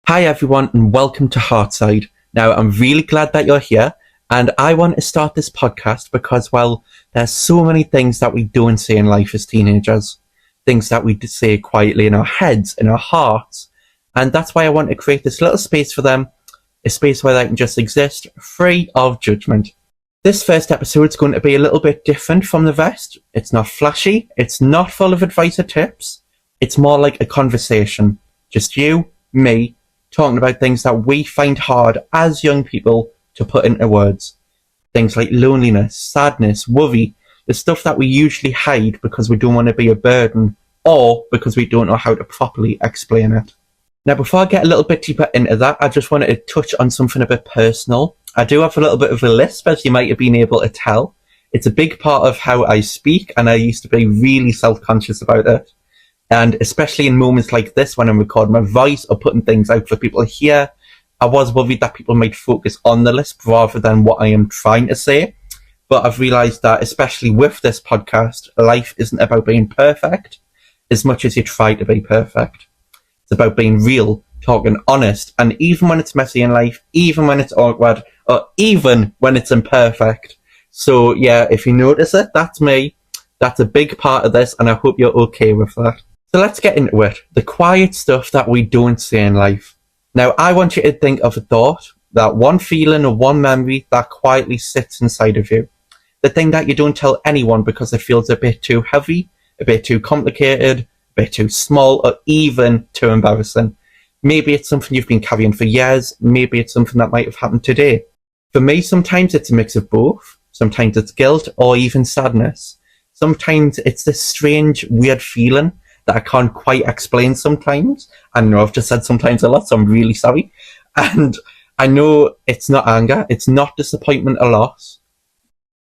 Hi everyone and welcome to Heartside. Now I'm really glad that you're here and I want to start this podcast because, well, there's so many things that we don't say in life as teenagers. Things that we say quietly in our heads, in our hearts. And that's why I want to create this little space for them, a space where they can just exist free of judgment. This first episode is going to be a little bit different from the rest. It's not flashy, it's not full of advice or tips. It's more like a conversation. Just you, me, talking about things that we find hard as young people to put into words. Things like loneliness, sadness, worry, the stuff that we usually hide because we don't want to be a burden or because we don't know how to properly explain it. Now, before I get a little bit deeper into that, I just wanted to touch on something a bit personal. I do have a little bit of a lisp, as you might have been able to tell. It's a big part of how I speak, and I used to be really self-conscious about it. And especially in moments like this, when I'm recording my voice or putting things out for people to hear, I was worried that people might focus on the lisp rather than what I am trying to say. But I've realised that, especially with this podcast, life isn't about being perfect as much as you try to be perfect. It's about being real, talking honest, and even when it's messy in life, even when it's awkward, or even when it's imperfect. So yeah, if you notice it, that's me. That's a big part of this, and I hope you're okay with that. So let's get into it. The quiet stuff that we don't say in life. Now, I want you to think of a thought, that one feeling or one memory that quietly sits inside of you. The thing that you don't tell anyone because it feels a bit too heavy, a bit too complicated, a bit too small, or even too embarrassing. Maybe it's something you've been carrying for years. Maybe it's something that might have happened today. For me, sometimes it's a mix of both. Sometimes it's guilt or even sadness. Sometimes it's this strange, weird feeling that I can't quite explain sometimes. I know I've just said sometimes a lot, so I'm really sorry. And I know it's not anger, it's not disappointment or loss,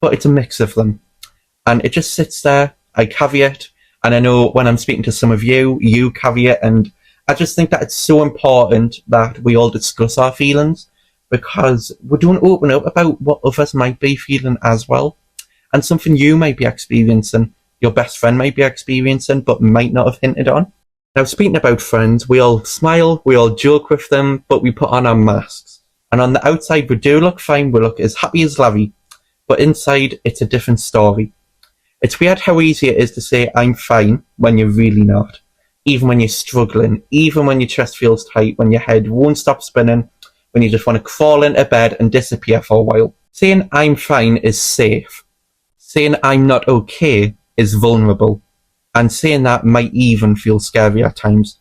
but it's a mix of them. And it just sits there, I carry it, and I know when I'm speaking to some of you, you carry it, and I just think that it's so important that we all discuss our feelings, because we don't open up about what others might be feeling as well. And something you might be experiencing, your best friend might be experiencing, but might not have hinted on. Now, speaking about friends, we all smile, we all joke with them, but we put on our masks. And on the outside, we do look fine, we look as happy as Larry, but inside, it's a different story. It's weird how easy it is to say, I'm fine, when you're really not. Even when you're struggling, even when your chest feels tight, when your head won't stop spinning, when you just want to crawl into bed and disappear for a while. Saying I'm fine is safe. Saying I'm not okay is vulnerable, and saying that might even feel scary at times.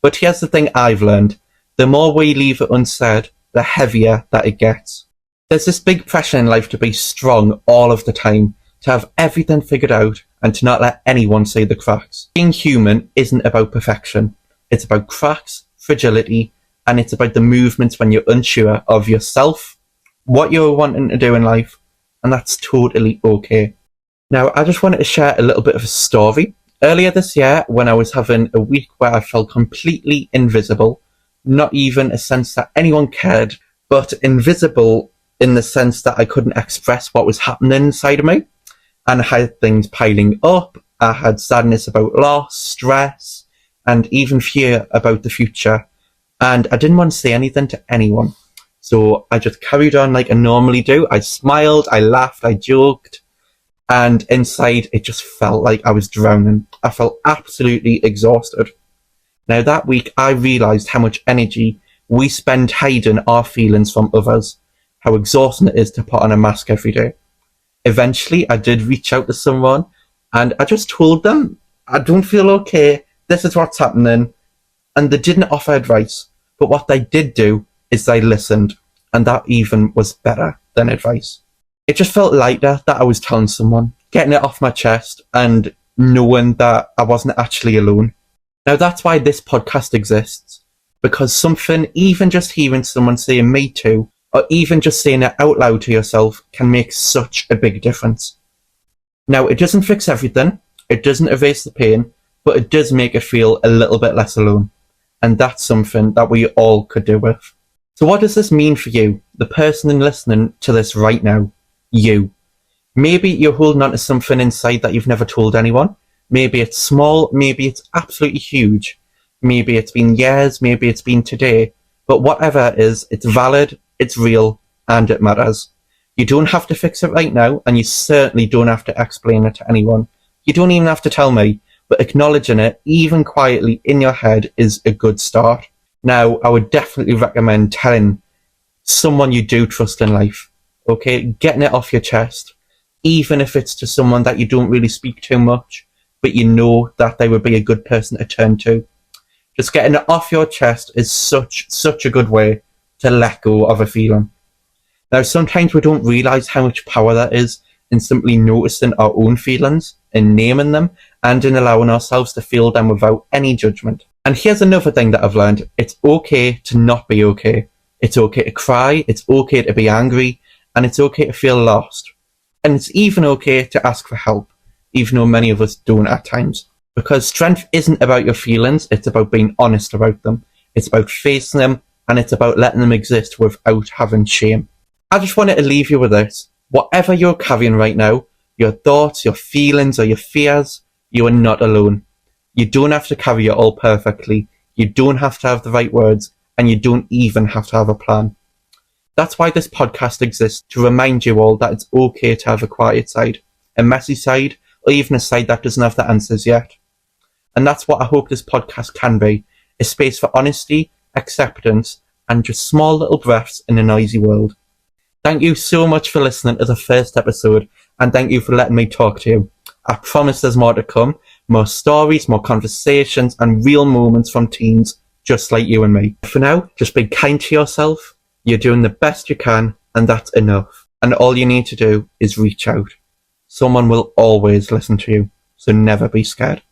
But here's the thing I've learned. The more we leave it unsaid, the heavier that it gets. There's this big pressure in life to be strong all of the time, to have everything figured out, and to not let anyone see the cracks. Being human isn't about perfection. It's about cracks, fragility, and it's about the movements when you're unsure of yourself, what you're wanting to do in life, and that's totally okay. Now, I just wanted to share a little bit of a story. Earlier this year, when I was having a week where I felt completely invisible, not even a sense that anyone cared, but invisible in the sense that I couldn't express what was happening inside of me. And I had things piling up. I had sadness about loss, stress, and even fear about the future. And I didn't want to say anything to anyone. So I just carried on like I normally do. I smiled, I laughed, I joked. And inside, it just felt like I was drowning. I felt absolutely exhausted. Now, that week, I realised how much energy we spend hiding our feelings from others, how exhausting it is to put on a mask every day. Eventually, I did reach out to someone, and I just told them, I don't feel okay, this is what's happening, and they didn't offer advice. But what they did do is they listened, and that even was better than advice. It just felt lighter that I was telling someone, getting it off my chest, and knowing that I wasn't actually alone. Now, that's why this podcast exists, because something, even just hearing someone say me too, or even just saying it out loud to yourself, can make such a big difference. Now, it doesn't fix everything, it doesn't erase the pain, but it does make it feel a little bit less alone. And that's something that we all could do with. So what does this mean for you, the person listening to this right now? You. Maybe you're holding on to something inside that you've never told anyone. Maybe it's small, maybe it's absolutely huge. Maybe it's been years, maybe it's been today. But whatever it is, it's valid, it's real, and it matters. You don't have to fix it right now, and you certainly don't have to explain it to anyone. You don't even have to tell me, but acknowledging it, even quietly in your head, is a good start. Now, I would definitely recommend telling someone you do trust in life, okay? Getting it off your chest, even if it's to someone that you don't really speak to much, but you know that they would be a good person to turn to. Just getting it off your chest is such a good way to let go of a feeling. Now, sometimes we don't realise how much power that is in simply noticing our own feelings, in naming them, and in allowing ourselves to feel them without any judgment. And here's another thing that I've learned. It's okay to not be okay. It's okay to cry, it's okay to be angry, and it's okay to feel lost. And it's even okay to ask for help, even though many of us don't at times. Because strength isn't about your feelings, it's about being honest about them. It's about facing them, and it's about letting them exist without having shame. I just wanted to leave you with this. Whatever you're carrying right now, your thoughts, your feelings, or your fears, you are not alone. You don't have to carry it all perfectly. You don't have to have the right words, and you don't even have to have a plan. That's why this podcast exists, to remind you all that it's okay to have a quiet side, a messy side, or even a side that doesn't have the answers yet. And that's what I hope this podcast can be, a space for honesty, acceptance, and just small little breaths in a noisy world. Thank you so much for listening to the first episode, and thank you for letting me talk to you. I promise there's more to come, more stories, more conversations, and real moments from teens just like you and me. For now, just be kind to yourself. You're doing the best you can, and that's enough. And all you need to do is reach out. Someone will always listen to you, so never be scared.